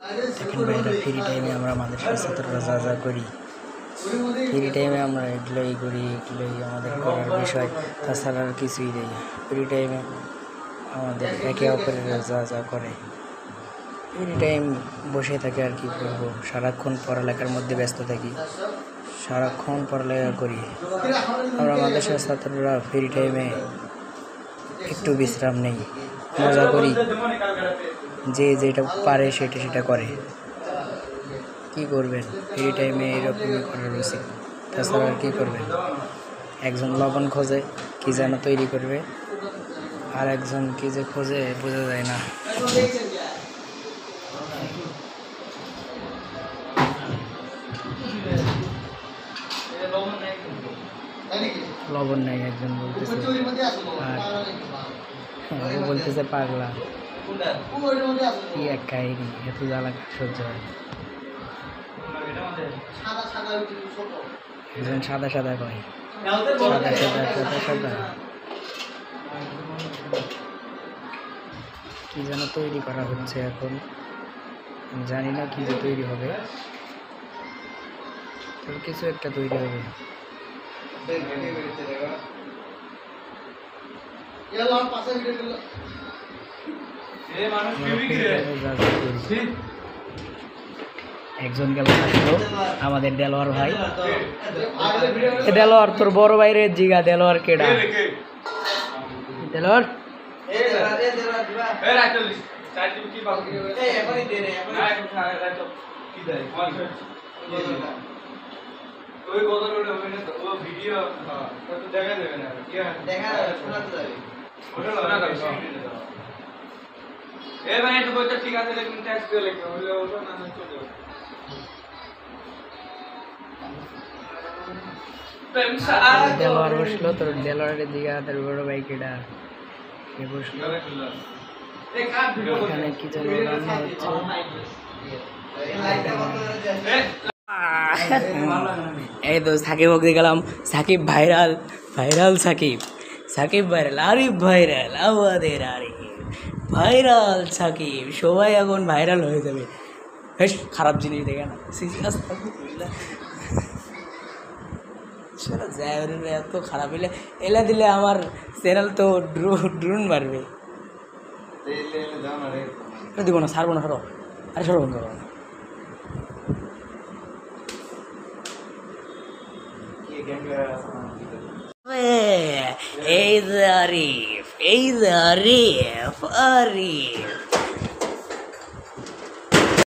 এখন বাইরে ফ্রি টাইমে আমরা আমাদের ছাত্ররা যা যা করি, ফ্রি টাইমে আমরা এগুলোই করি, এগুলোই আমাদের করার বিষয়, তাছাড়া আর কিছুই নেই। ফ্রি টাইমে আমাদের একে অপরের যা যা করে, ফ্রি টাইম বসে থাকে আর কি করবো, সারাক্ষণ পড়ালেখার মধ্যে ব্যস্ত থাকি, সারাক্ষণ পড়ালেখা করি। আমরা আমাদের ছাত্ররা ফ্রি টাইমে একটু বিশ্রাম নেই, মজা করি, যে যেটা পারে সেটা সেটা করে। কি করবেন, ফ্রি টাইমে এরকমই করার উচিত, তাছাড়া আর কী করবেন। একজন লবণ খোঁজে, কী যেন তৈরি করবে, আর একজন কী যে খোঁজে বোঝা যায় না। লবণ নাই একজন বলতেছে, আর ও বলতেছে পাগলা। কি এক কাহিনী, এত জ্বালা সহ্য হয়। একজন সাদা সাদা কয়, সাদা সাদা সাদা সাদা কি যেন তৈরি করা হচ্ছে এখন, জানি না কি যে তৈরি হবে, তবে কিছু একটা তৈরি হবে। একজন গেল আসলো আমাদের দেলোয়ার ভাই। দেলোয়ার তোর বড় ভাইরে জিগা, দেলোয়ার কেডা? দেলোয়ার ঠিক আছে, ট্যাক্স দিয়ে লিখবে হলে ওটা না চলে যাবে। দেলোয়ার বসলো, তোর দেলোয়ারের দিকে তোর বড় ভাই কেডা সে বসলো। এখানে কি যেন রান্না হচ্ছে। এই তো সাকিব ওকে গেলাম, Shakib viral, viral Shakib, Shakib viral, Arif viral, আমাদের আরিফ ভাইরাল, সাকিব সবাই এখন ভাইরাল হয়ে যাবে। বেশ খারাপ জিনিস দেখে না, এত খারাপ হইলে এলা দিলে আমার চ্যানেল তো ড্রোন মারবে। দিব না, ছাড়বো না, সরো, আরে সরো বন্ধ করো। এই যে আরিফ, এই যে আরিফ, আরিফ